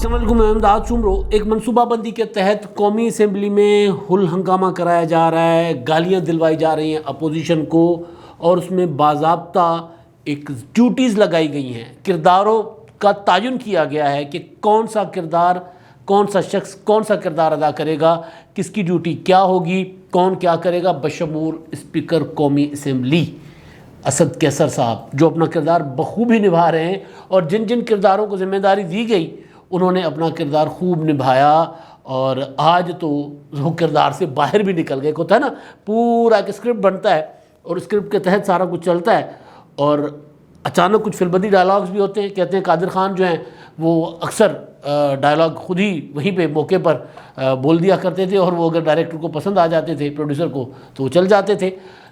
السلام علیکم، میں امداد سمرو۔ ایک منصوبہ بندی کے تحت قومی اسمبلی میں ہل ہنگامہ کرایا جا رہا ہے، گالیاں دلوائی جا رہی ہیں اپوزیشن کو، اور اس میں باضابطہ ایک ڈیوٹیز لگائی گئی ہیں، کرداروں کا تعین کیا گیا ہے کہ کون سا کردار، کون سا شخص کون سا کردار ادا کرے گا، کس کی ڈیوٹی کیا ہوگی، کون کیا کرے گا، بشمول اسپیکر قومی اسمبلی اسد کیسر صاحب، جو اپنا کردار بخوبی نبھا رہے ہیں، اور جن جن کرداروں کو ذمہ داری دی گئی انہوں نے اپنا کردار خوب نبھایا، اور آج تو وہ کردار سے باہر بھی نکل گئے۔ ہوتا ہے نا، پورا ایک اسکرپٹ بنتا ہے اور اسکرپٹ کے تحت سارا کچھ چلتا ہے، اور اچانک کچھ فلبدی ڈائلاگز بھی ہوتے ہیں۔ کہتے ہیں قادر خان جو ہیں وہ اکثر ڈائلاگ خود ہی وہیں پہ موقع پر بول دیا کرتے تھے، اور وہ اگر ڈائریکٹر کو پسند آ جاتے تھے، پروڈیوسر کو، تو وہ چل جاتے تھے۔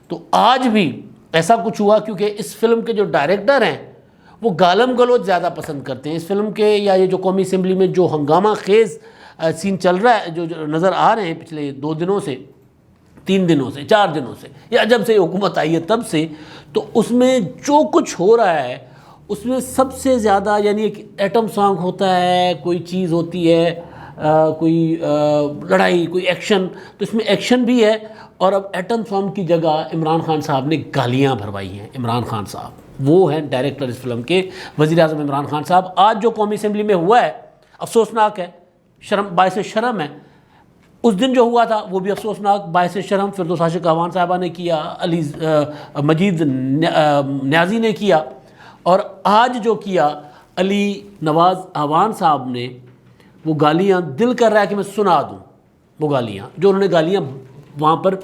تو آج بھی ایسا کچھ ہوا، کیونکہ اس فلم کے جو ڈائریکٹر ہیں وہ گالم گلوچ زیادہ پسند کرتے ہیں۔ اس فلم کے یا یہ جو قومی اسمبلی میں جو ہنگامہ خیز سین چل رہا ہے، جو نظر آ رہے ہیں پچھلے 2 دنوں سے، 3 دنوں سے، 4 دنوں سے، یا جب سے حکومت آئی ہے تب سے، تو اس میں جو کچھ ہو رہا ہے اس میں سب سے زیادہ، یعنی ایک ایٹم سانگ ہوتا ہے، کوئی چیز ہوتی ہے، کوئی لڑائی، کوئی ایکشن، تو اس میں ایکشن بھی ہے، اور اب ایٹم سانگ کی جگہ عمران خان صاحب نے گالیاں بھروائی ہیں۔ عمران خان صاحب وہ ہیں ڈائریکٹر اس فلم کے، وزیر اعظم عمران خان صاحب۔ آج جو قومی اسمبلی میں ہوا ہے افسوسناک ہے، باعث شرم ہے۔ اس دن جو ہوا تھا وہ بھی افسوسناک، باعث شرم فردوس عاشق اعوان صاحبہ نے کیا، علی مجید نیازی نے کیا، اور آج جو کیا علی نواز اعوان صاحب نے، وہ گالیاں دل کر رہا ہے کہ میں سنا دوں وہ گالیاں جو انہوں نے گالیاں وہاں پر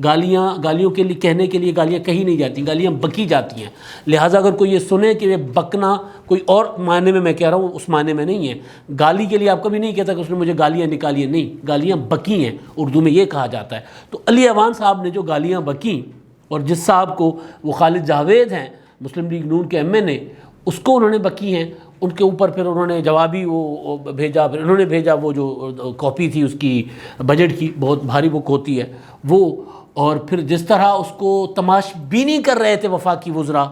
گالیوں کے لیے کہنے کے لیے گالیاں کہی نہیں جاتی، گالیاں بکی جاتی ہیں۔ لہٰذا اگر کوئی یہ سنے کہ یہ بکنا کوئی اور معنی میں کہہ رہا ہوں، اس معنی میں نہیں ہے۔ گالی کے لیے آپ کبھی نہیں کہتا کہ اس نے مجھے گالیاں نکالی ہیں، نہیں، گالیاں بکی ہیں، اردو میں یہ کہا جاتا ہے۔ تو علی اعوان صاحب نے جو گالیاں بکیں، اور جس صاحب کو وہ خالد جاوید ہیں مسلم لیگ نون کے ایم این اے، اس کو انہوں نے بکی ہیں، ان کے اوپر پھر انہوں نے جوابی وہ بھیجا، پھر انہوں نے بھیجا وہ جو کاپی تھی اس کی بجٹ کی، بہت بھاری بک ہوتی ہے وہ، اور پھر جس طرح اس کو تماش بینی کر رہے تھے وفاقی وزراء،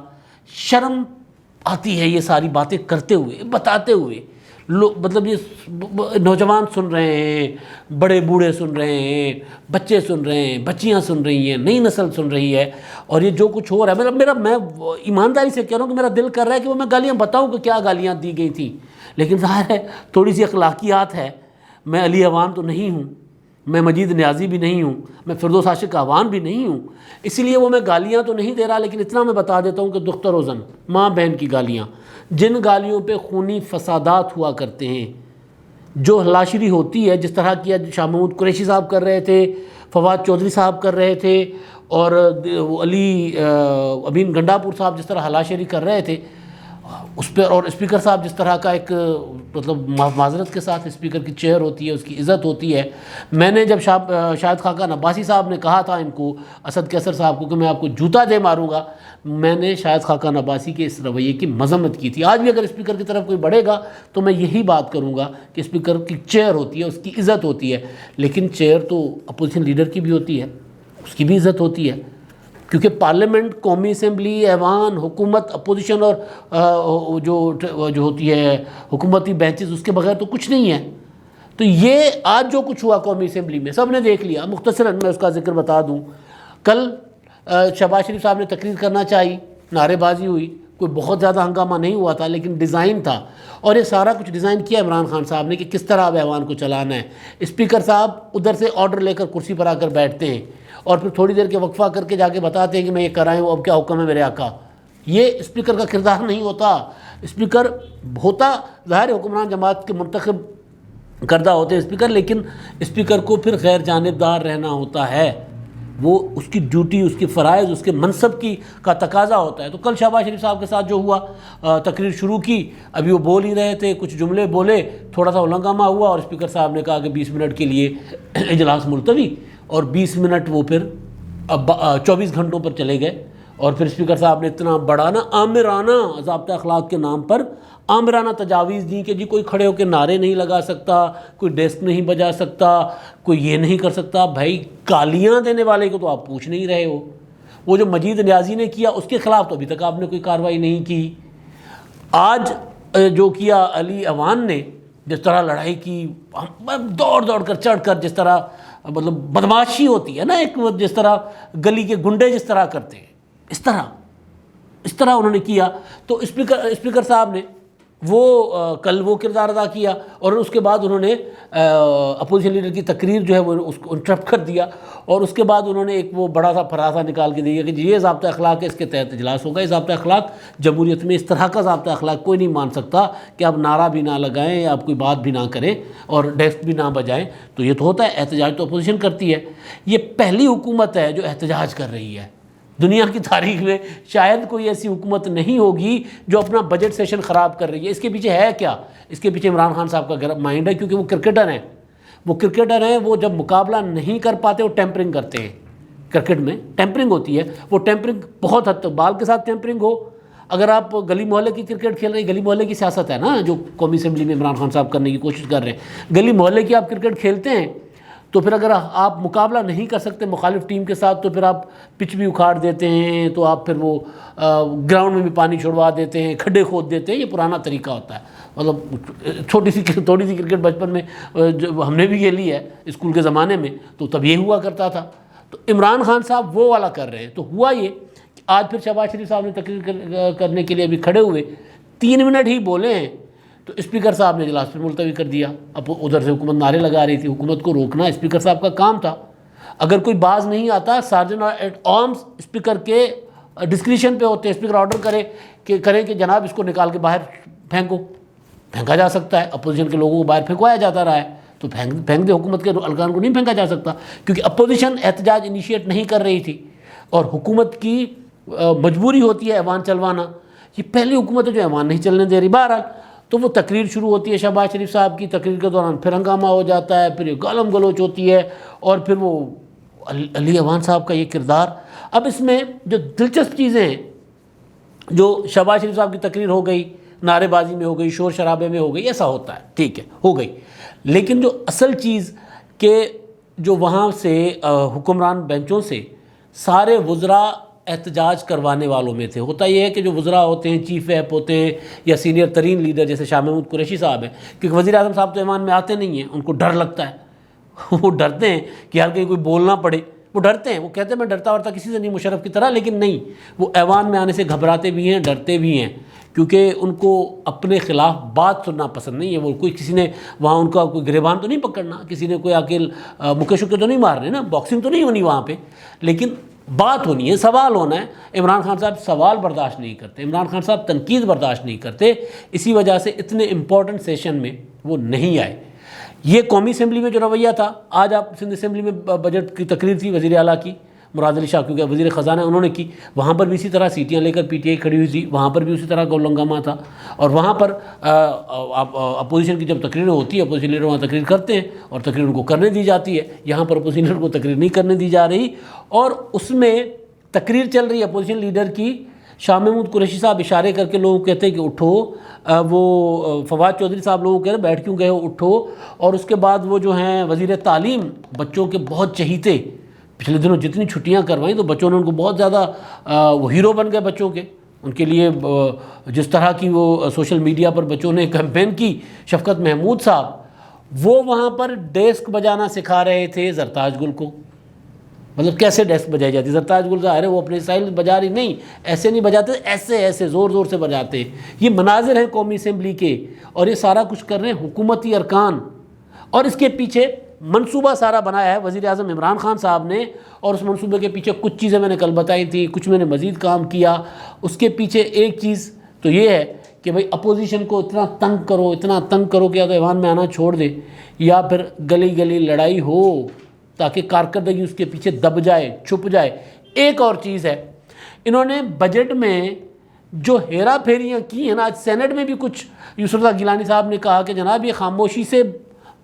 شرم آتی ہے یہ ساری باتیں کرتے ہوئے، بتاتے ہوئے۔ مطلب یہ نوجوان سن رہے ہیں، بڑے بوڑھے سن رہے ہیں، بچے سن رہے ہیں، بچیاں سن رہی ہیں، نئی نسل سن رہی ہے، اور یہ جو کچھ ہو رہا ہے، میں ایمانداری سے کہہ رہا ہوں کہ میرا دل کر رہا ہے کہ وہ میں گالیاں بتاؤں کہ کیا گالیاں دی گئی تھیں، لیکن ظاہر ہے تھوڑی سی اخلاقیات ہے۔ میں علی اعوان تو نہیں ہوں، میں مجید نیازی بھی نہیں ہوں، میں فردوس عاشق اعوان بھی نہیں ہوں، اسی لیے وہ میں گالیاں تو نہیں دے رہا، لیکن اتنا میں بتا دیتا ہوں کہ دختر و زن، ماں بہن کی گالیاں، جن گالیوں پہ خونی فسادات ہوا کرتے ہیں، جو ہلاشری ہوتی ہے، جس طرح کی شاہ محمود قریشی صاحب کر رہے تھے، فواد چودھری صاحب کر رہے تھے، اور علی امین گنڈاپور صاحب جس طرح ہلاشری کر رہے تھے اس پہ، اور اسپیکر صاحب جس طرح کا ایک مطلب معذرت کے ساتھ اسپیکر کی چیئر ہوتی ہے، اس کی عزت ہوتی ہے۔ میں نے جب شاہد خاقان عباسی صاحب نے کہا تھا ان کو، اسد کیسر صاحب کو، کہ میں آپ کو جوتا دے ماروں گا، میں نے شاہد خاقان عباسی کے اس رویے کی مذمت کی تھی۔ آج بھی اگر اسپیکر کی طرف کوئی بڑھے گا تو میں یہی بات کروں گا کہ اسپیکر کی چیئر ہوتی ہے، اس کی عزت ہوتی ہے، لیکن چیئر تو اپوزیشن لیڈر کی بھی ہوتی ہے، اس کی بھی عزت ہوتی ہے، کیونکہ پارلیمنٹ، قومی اسمبلی، ایوان، حکومت، اپوزیشن، اور جو ہوتی ہے حکومتی بینچز، اس کے بغیر تو کچھ نہیں ہے۔ تو یہ آج جو کچھ ہوا قومی اسمبلی میں سب نے دیکھ لیا۔ مختصراً میں اس کا ذکر بتا دوں، کل شہباز شریف صاحب نے تقریر کرنا چاہی، نعرے بازی ہوئی، کوئی بہت زیادہ ہنگامہ نہیں ہوا تھا، لیکن ڈیزائن تھا، اور یہ سارا کچھ ڈیزائن کیا عمران خان صاحب نے کہ کس طرح اب ایوان کو چلانا ہے۔ اسپیکر صاحب ادھر سے آرڈر لے کر کرسی پر آ کر بیٹھتے ہیں، اور پھر تھوڑی دیر کے وقفہ کر کے جا کے بتاتے ہیں کہ میں یہ کرائیں ہوں، اب کیا حکم ہے میرے آقا۔ یہ اسپیکر کا کردار نہیں ہوتا۔ اسپیکر ہوتا ظاہر حکمران جماعت کے منتخب کردہ ہوتے ہیں اسپیکر، لیکن اسپیکر کو پھر غیر جانبدار رہنا ہوتا ہے، وہ اس کی ڈیوٹی، اس کی فرائض، اس کے منصب کا تقاضا ہوتا ہے۔ تو کل شہباز شریف صاحب کے ساتھ جو ہوا، تقریر شروع کی، ابھی وہ بول ہی رہے تھے، کچھ جملے بولے، تھوڑا سا ہنگامہ ہوا، اور اسپیکر صاحب نے کہا کہ 20 منٹ کے لیے اجلاس ملتوی، اور 20 منٹ وہ پھر 24 گھنٹوں پر چلے گئے۔ اور پھر اسپیکر صاحب نے اتنا بڑا نا آمرانہ ضابطہ اخلاق کے نام پر آمرانہ تجاویز دی کہ جی کوئی کھڑے ہو کے نعرے نہیں لگا سکتا، کوئی ڈیسک نہیں بجا سکتا، کوئی یہ نہیں کر سکتا۔ بھائی گالیاں دینے والے کو تو آپ پوچھ نہیں رہے ہو۔ وہ جو مجید نیازی نے کیا اس کے خلاف تو ابھی تک آپ نے کوئی کارروائی نہیں کی۔ آج جو کیا علی اعوان نے، جس طرح لڑائی کی دوڑ دوڑ کر چڑھ کر جس طرح مطلب بدماشی ہوتی ہے نا ایک، جس طرح گلی کے گنڈے جس طرح کرتے ہیں اس طرح انہوں نے کیا. تو اسپیکر صاحب نے کل وہ کردار ادا کیا اور اس کے بعد انہوں نے اپوزیشن لیڈر کی تقریر جو ہے وہ اس کو انٹرپٹ کر دیا اور اس کے بعد انہوں نے ایک وہ بڑا سا فراسہ نکال کے دیا کہ یہ ضابطہ اخلاق ہے، اس کے تحت اجلاس ہوگا. یہ ضابطہ اخلاق جمہوریت میں اس طرح کا ضابطہ اخلاق کوئی نہیں مان سکتا کہ آپ نعرہ بھی نہ لگائیں یا آپ کوئی بات بھی نہ کریں اور ڈیسک بھی نہ بجائیں. تو یہ تو ہوتا ہے، احتجاج تو اپوزیشن کرتی ہے. یہ پہلی حکومت ہے جو احتجاج کر رہی ہے. دنیا کی تاریخ میں شاید کوئی ایسی حکومت نہیں ہوگی جو اپنا بجٹ سیشن خراب کر رہی ہے. اس کے پیچھے ہے کیا؟ اس کے پیچھے عمران خان صاحب کا مائنڈ ہے، کیونکہ وہ کرکٹر ہیں. وہ جب مقابلہ نہیں کر پاتے وہ ٹیمپرنگ کرتے ہیں. کرکٹ میں ٹیمپرنگ ہوتی ہے، وہ ٹیمپرنگ بہت حد تک بال کے ساتھ ٹیمپرنگ ہو. اگر آپ گلی محلے کی کرکٹ کھیل رہے ہیں، گلی محلے کی سیاست ہے نا جو قومی اسمبلی میں عمران خان صاحب کرنے کی کوشش کر رہے ہیں. گلی محلے کی آپ کرکٹ کھیلتے ہیں تو پھر اگر آپ مقابلہ نہیں کر سکتے مخالف ٹیم کے ساتھ تو پھر آپ پچ بھی اکھاڑ دیتے ہیں، تو آپ پھر وہ گراؤنڈ میں بھی پانی چھڑوا دیتے ہیں، کھڈے کھود دیتے ہیں. یہ پرانا طریقہ ہوتا ہے. مطلب تھوڑی سی کرکٹ بچپن میں ہم نے بھی کھیلی ہے اسکول کے زمانے میں، تو تب یہ ہوا کرتا تھا. تو عمران خان صاحب وہ والا کر رہے ہیں. تو ہوا یہ کہ آج پھر شہباز شریف صاحب نے تقریر کرنے کے لیے ابھی کھڑے ہوئے 3 منٹ ہی بولے ہیں تو اسپیکر صاحب نے اجلاس پہ ملتوی کر دیا. اب ادھر سے حکومت نعرے لگا رہی تھی، حکومت کو روکنا اسپیکر صاحب کا کام تھا. اگر کوئی باز نہیں آتا، سارجن ایٹ آرمز اسپیکر کے ڈسکریشن پہ ہوتے ہیں. اسپیکر آرڈر کریں کہ جناب اس کو نکال کے باہر پھینکا جا سکتا ہے. اپوزیشن کے لوگوں کو باہر پھینکوایا جاتا رہا ہے تو پھینک دے. حکومت کے ارکان کو نہیں پھینکا جا سکتا کیونکہ اپوزیشن احتجاج انیشیٹ نہیں کر رہی تھی اور حکومت کی مجبوری ہوتی ہے ایوان چلوانا. یہ پہلی حکومت ہے جو ایوان نہیں چلنے دے رہی. بہرحال تو وہ تقریر شروع ہوتی ہے شہباز شریف صاحب کی. تقریر کے دوران پھر ہنگامہ ہو جاتا ہے، پھر گالم گلوچ ہوتی ہے اور پھر وہ علی ایوان صاحب کا یہ کردار. اب اس میں جو دلچسپ چیزیں ہیں، جو شہباز شریف صاحب کی تقریر ہو گئی، نعرے بازی میں ہو گئی، شور شرابے میں ہو گئی، ایسا ہوتا ہے، ٹھیک ہے، ہو گئی. لیکن جو اصل چیز کہ جو وہاں سے حکمران بینچوں سے سارے وزراء احتجاج کروانے والوں میں تھے. ہوتا یہ ہے کہ جو وزراء ہوتے ہیں، چیف ویپ ہوتے ہیں یا سینئر ترین لیڈر جیسے شاہ محمود قریشی صاحب ہیں، کیونکہ وزیر اعظم صاحب تو ایوان میں آتے نہیں ہیں، ان کو ڈر لگتا ہے. وہ ڈرتے ہیں کہ ہر کہیں کوئی بولنا پڑے. وہ ڈرتے ہیں، وہ کہتے ہیں میں ڈرتا ورتا کسی سے نہیں، مشرف کی طرح. لیکن نہیں، وہ ایوان میں آنے سے گھبراتے بھی ہیں، ڈرتے بھی ہیں، کیونکہ ان کو اپنے خلاف بات سننا پسند نہیں ہے. وہ کوئی کسی نے وہاں ان کا کوئی گریبان تو نہیں پکڑنا، کسی نے کوئی آکل مکے شکے تو نہیں مارنے نا، باکسنگ تو نہیں ہونی وہاں پہ، لیکن بات ہونی ہے، سوال ہونا ہے. عمران خان صاحب سوال برداشت نہیں کرتے، عمران خان صاحب تنقید برداشت نہیں کرتے. اسی وجہ سے اتنے امپورٹنٹ سیشن میں وہ نہیں آئے. یہ قومی اسمبلی میں جو رویہ تھا، آج آپ سندھ اسمبلی میں بجٹ کی تقریر تھی وزیر اعلیٰ کی، مراد علی شاہ کیونکہ وزیر خزانہ انہوں نے کی، وہاں پر بھی اسی طرح سیٹیاں لے کر پی ٹی آئی کھڑی ہوئی تھی، وہاں پر بھی اسی طرح گول ہنگامہ تھا. اور وہاں پر اپوزیشن کی جب تقریریں ہوتی ہے، اپوزیشن لیڈر وہاں تقریر کرتے ہیں اور تقریر ان کو کرنے دی جاتی ہے. یہاں پر اپوزیشن لیڈر کو تقریر نہیں کرنے دی جا رہی اور اس میں تقریر چل رہی ہے اپوزیشن لیڈر کی. شاہ محمود قریشی صاحب اشارے کر کے لوگوں کو کہتے ہیں کہ اٹھو. وہ فواد چودھری صاحب لوگوں کو کہہ رہے بیٹھ کیوں گئے ہو، اٹھو. اور اس کے بعد وہ جو ہیں وزیر تعلیم، بچوں کے بہت چہیتے، پچھلے دنوں جتنی چھٹیاں کروائیں تو بچوں نے ان کو بہت زیادہ وہ ہیرو بن گئے بچوں کے. ان کے لیے جس طرح کی وہ سوشل میڈیا پر بچوں نے کیمپین کی، شفقت محمود صاحب وہ وہاں پر ڈیسک بجانا سکھا رہے تھے زرتاج گل کو. مطلب کیسے ڈیسک بجائی جاتی؟ زرتاج گل ظاہر ہے وہ اپنے اسٹائل بجا رہی نہیں، ایسے نہیں بجاتے، ایسے زور زور سے بجاتے. یہ مناظر ہیں قومی اسمبلی کے اور یہ سارا کچھ کر رہے ہیں حکومتی ارکان. اور اس کے پیچھے منصوبہ سارا بنایا ہے وزیر اعظم عمران خان صاحب نے. اور اس منصوبے کے پیچھے کچھ چیزیں میں نے کل بتائی تھی، کچھ میں نے مزید کام کیا. اس کے پیچھے ایک چیز تو یہ ہے کہ بھئی اپوزیشن کو اتنا تنگ کرو کہ یا تو ایوان میں آنا چھوڑ دے یا پھر گلی گلی لڑائی ہو تاکہ کارکردگی اس کے پیچھے دب جائے، چھپ جائے. ایک اور چیز ہے، انہوں نے بجٹ میں جو ہیرا پھیریاں کی ہیں نا، آج سینٹ میں بھی کچھ یسر اللہ گیلانی صاحب نے کہا کہ جناب یہ خاموشی سے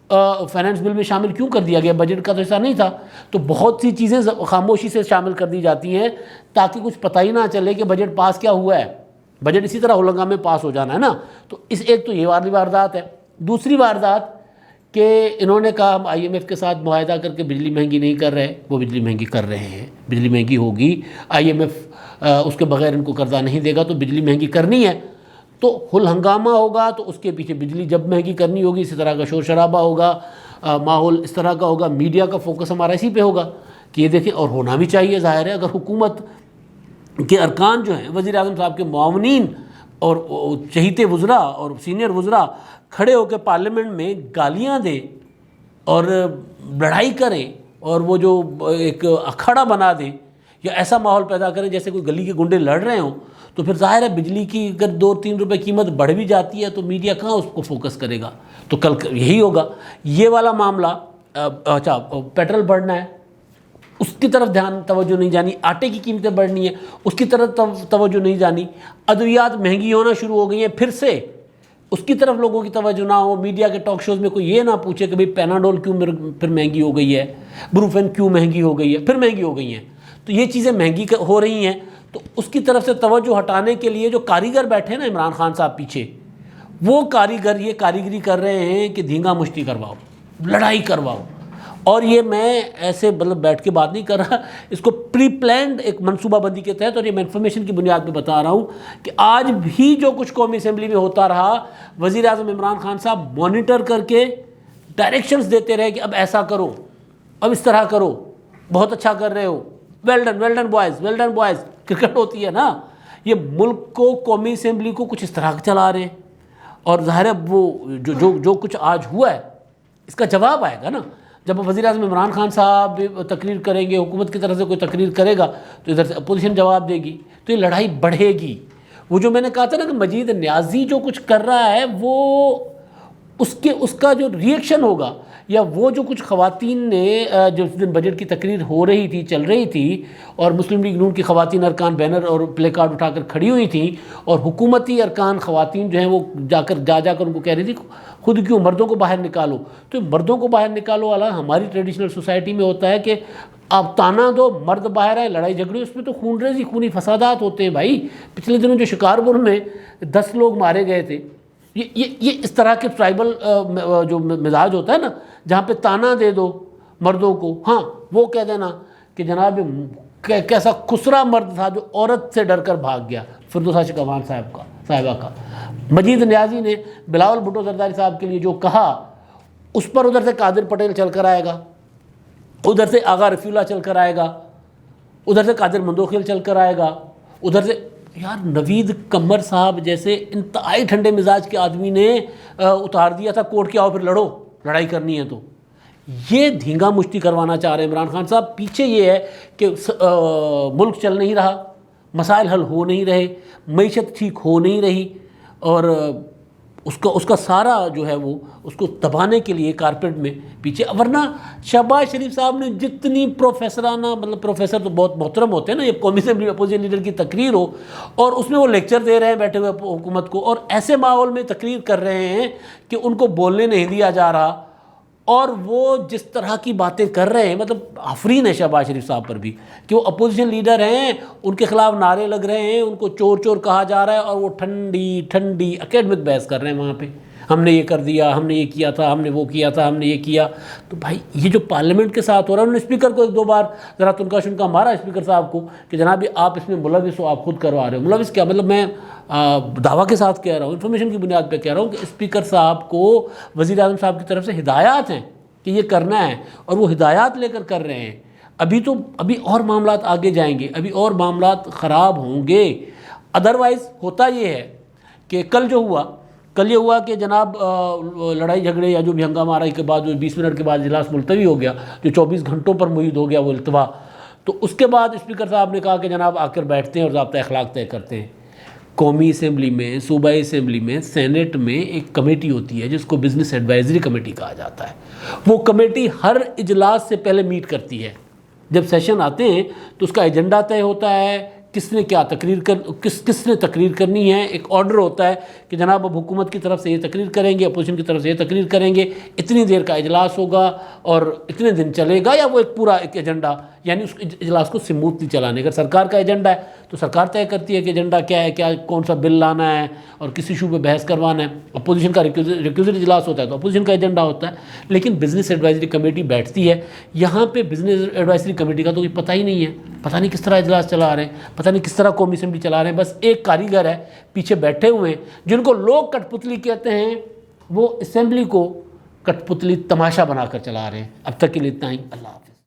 فائنانس بل میں شامل کیوں کر دیا گیا، بجٹ کا تو حصہ نہیں تھا. تو بہت سی چیزیں خاموشی سے شامل کر دی جاتی ہیں تاکہ کچھ پتہ ہی نہ چلے کہ بجٹ پاس کیا ہوا ہے. بجٹ اسی طرح ہولنگا میں پاس ہو جانا ہے نا. تو ایک تو یہ والی واردات ہے. دوسری واردات کہ انہوں نے کہا ہم آئی ایم ایف کے ساتھ معاہدہ کر کے بجلی مہنگی نہیں کر رہے. وہ بجلی مہنگی کر رہے ہیں، بجلی مہنگی ہوگی. آئی ایم ایف اس کے بغیر ان کو قرضہ نہیں دے گا تو بجلی مہنگی کرنی ہے. تو ہل ہنگامہ ہوگا تو اس کے پیچھے بجلی جب مہنگی کرنی ہوگی اسی طرح کا شور شرابہ ہوگا، ماحول اس طرح کا ہوگا، میڈیا کا فوکس ہمارا اسی پہ ہوگا کہ یہ دیکھیں، اور ہونا بھی چاہیے ظاہر ہے۔ اگر حکومت کے ارکان جو ہیں، وزیر اعظم صاحب کے معاونین اور چہیتے وزراء اور سینئر وزراء کھڑے ہو کے پارلیمنٹ میں گالیاں دیں اور لڑائی کریں اور وہ جو ایک اکھاڑا بنا دیں یا ایسا ماحول پیدا کریں جیسے کوئی گلی کے گنڈے لڑ رہے ہوں، تو پھر ظاہر ہے بجلی کی اگر 2-3 روپے قیمت بڑھ بھی جاتی ہے تو میڈیا کہاں اس کو فوکس کرے گا؟ تو کل یہی ہوگا۔ یہ والا معاملہ، اچھا پیٹرول بڑھنا ہے اس کی طرف توجہ نہیں جانی، آٹے کی قیمتیں بڑھنی ہے اس کی طرف توجہ نہیں جانی، ادویات مہنگی ہونا شروع ہو گئی ہیں پھر سے، اس کی طرف لوگوں کی توجہ نہ ہو۔ میڈیا کے ٹاک شوز میں کوئی یہ نہ پوچھے کہ بھئی پیناڈول کیوں پھر مہنگی ہو گئی ہے، بروفین کیوں مہنگی ہو گئی ہے، پھر مہنگی ہو گئی ہیں۔ تو یہ چیزیں مہنگی ہو رہی ہیں، تو اس کی طرف سے توجہ ہٹانے کے لیے جو کاریگر بیٹھے نا عمران خان صاحب پیچھے، وہ کاریگر یہ کاریگری کر رہے ہیں کہ دھینگا مشتی کرواؤ، لڑائی کرواؤ۔ اور یہ میں ایسے مطلب بیٹھ کے بات نہیں کر رہا، اس کو پری پلانڈ ایک منصوبہ بندی کے تحت، اور یہ میں انفارمیشن کی بنیاد پہ بتا رہا ہوں کہ آج بھی جو کچھ قومی اسمبلی میں ہوتا رہا، وزیر اعظم عمران خان صاحب مانیٹر کر کے ڈائریکشنز دیتے رہے کہ اب ایسا کرو، اب اس طرح کرو، بہت اچھا کر رہے ہو، well done boys, well done boys. Cricket ہوتی ہے نا، یہ ملک کو قومی اسمبلی کو کچھ اس طرح چلا رہے ہیں، اور ظاہر ہے وہ جو کچھ آج ہوا ہے اس کا جواب آئے گا نا، جب وزیر اعظم عمران خان صاحب تقریر کریں گے، حکومت کی طرف سے کوئی تقریر کرے گا تو ادھر سے اپوزیشن جواب دے گی، تو یہ لڑائی بڑھے گی۔ وہ جو میں نے کہا تھا نا کہ مجید نیازی جو کچھ کر رہا ہے، وہ اس کا جو ری ایکشن ہوگا، یا وہ جو کچھ خواتین نے جو اس دن بجٹ کی تقریر ہو رہی تھی، چل رہی تھی، اور مسلم لیگ نون کی خواتین ارکان بینر اور پلے کارڈ اٹھا کر کھڑی ہوئی تھیں، اور حکومتی ارکان خواتین جو ہیں وہ جا کر ان کو کہہ رہی تھی خود کیوں مردوں کو باہر نکالو۔ تو مردوں کو باہر نکالو والا ہماری ٹریڈیشنل سوسائٹی میں ہوتا ہے کہ آپ تانا دو، مرد باہر آئے، لڑائی جھگڑی، اس میں تو خون ریزی، خونی فسادات ہوتے ہیں بھائی۔ پچھلے دنوں جو شکارپور میں 10 لوگ مارے گئے تھے، یہ اس طرح کے ٹرائبل جو مزاج ہوتا ہے نا، جہاں پہ تانا دے دو مردوں کو، ہاں وہ کہہ دینا کہ جناب کیسا خسرا مرد تھا جو عورت سے ڈر کر بھاگ گیا، فردوسہ شکوان صاحبہ کا۔ مجید نیازی نے بلاول بھٹو زرداری صاحب کے لیے جو کہا، اس پر ادھر سے قادر پٹیل چل کر آئے گا، ادھر سے آغا رفیع اللہ چل کر آئے گا، ادھر سے قادر مندوخیل چل کر آئے گا، ادھر سے یار نوید قمر صاحب جیسے انتہائی ٹھنڈے مزاج کے آدمی نے اتار دیا تھا کورٹ کے آؤ پھر لڑو، لڑائی کرنی ہے تو۔ یہ دھینگا مشتی کروانا چاہ رہے ہیں عمران خان صاحب۔ پیچھے یہ ہے کہ ملک چل نہیں رہا، مسائل حل ہو نہیں رہے، معیشت ٹھیک ہو نہیں رہی، اور اس کا سارا جو ہے وہ اس کو دبانے کے لیے کارپیٹ میں پیچھے۔ ورنہ شہباز شریف صاحب نے جتنی پروفیسرانہ، مطلب پروفیسر تو بہت محترم ہوتے ہیں نا، یہ قومی اسمبلی میں اپوزیشن لیڈر کی تقریر ہو اور اس میں وہ لیکچر دے رہے ہیں بیٹھے ہوئے حکومت کو، اور ایسے ماحول میں تقریر کر رہے ہیں کہ ان کو بولنے نہیں دیا جا رہا، اور وہ جس طرح کی باتیں کر رہے ہیں، مطلب آفرین ہے شہباز شریف صاحب پر بھی کہ وہ اپوزیشن لیڈر ہیں، ان کے خلاف نعرے لگ رہے ہیں، ان کو چور چور کہا جا رہا ہے، اور وہ ٹھنڈی اکیڈمک بحث کر رہے ہیں وہاں پہ، ہم نے یہ کر دیا، ہم نے یہ کیا تھا، ہم نے وہ کیا تھا، ہم نے یہ کیا۔ تو بھائی یہ جو پارلیمنٹ کے ساتھ ہو رہا ہے، انہوں نے اسپیکر کو 1-2 بار ذرا تنکا شنکا مارا اسپیکر صاحب کو کہ جناب آپ اس میں ملوث ہو، آپ خود کروا رہے ہو۔ ملوث کیا مطلب، میں دعویٰ کے ساتھ کہہ رہا ہوں، انفارمیشن کی بنیاد پہ کہہ رہا ہوں کہ اسپیکر صاحب کو وزیر اعظم صاحب کی طرف سے ہدایات ہیں کہ یہ کرنا ہے، اور وہ ہدایات لے کر رہے ہیں۔ ابھی اور معاملات آگے جائیں گے، ابھی اور معاملات خراب ہوں گے۔ ادروائز ہوتا یہ ہے کہ کل یہ ہوا کہ جناب لڑائی جھگڑے یا جو بھی ہنگامہ آرائی کے بعد 20 منٹ کے بعد اجلاس ملتوی ہو گیا، جو 24 گھنٹوں پر محیط ہو گیا وہ التوا، تو اس کے بعد اسپیکر صاحب نے کہا کہ جناب آ کر بیٹھتے ہیں اور ضابطۂ اخلاق طے کرتے ہیں۔ قومی اسمبلی میں، صوبائی اسمبلی میں، سینٹ میں ایک کمیٹی ہوتی ہے جس کو بزنس ایڈوائزری کمیٹی کہا جاتا ہے۔ وہ کمیٹی ہر اجلاس سے پہلے میٹ کرتی ہے، جب سیشن آتے ہیں تو اس کا ایجنڈا طے ہوتا ہے، کس نے کیا کس نے تقریر کرنی ہے، ایک آرڈر ہوتا ہے کہ جناب اب حکومت کی طرف سے یہ تقریر کریں گے، اپوزیشن کی طرف سے یہ تقریر کریں گے، اتنی دیر کا اجلاس ہوگا اور اتنے دن چلے گا، یا وہ ایک پورا ایک ایجنڈا، یعنی اس اجلاس کو سموتھلی چلانے۔ اگر سرکار کا ایجنڈا ہے تو سرکار طے کرتی ہے کہ ایجنڈا کیا ہے، کون سا بل لانا ہے اور کس ایشو پہ بحث کروانا ہے۔ اپوزیشن کا ریکوزٹ اجلاس ہوتا ہے تو اپوزیشن کا ایجنڈا ہوتا ہے، لیکن بزنس ایڈوائزری کمیٹی بیٹھتی ہے۔ یہاں پہ بزنس ایڈوائزری کمیٹی کا تو کوئی پتہ ہی نہیں ہے، پتہ نہیں کس طرح اجلاس چلا رہے ہیں، پتہ نہیں کس طرح قومی اسمبلی چلا رہے ہیں. بس ایک کاریگر ہے پیچھے بیٹھے ہوئے ہیں جن کو لوگ کٹ پتلی کہتے ہیں، وہ اسمبلی کو کٹ پتلی تماشا بنا کر چلا رہے ہیں. اب تک کے لیے اتنا ہی. اللہ حافظ.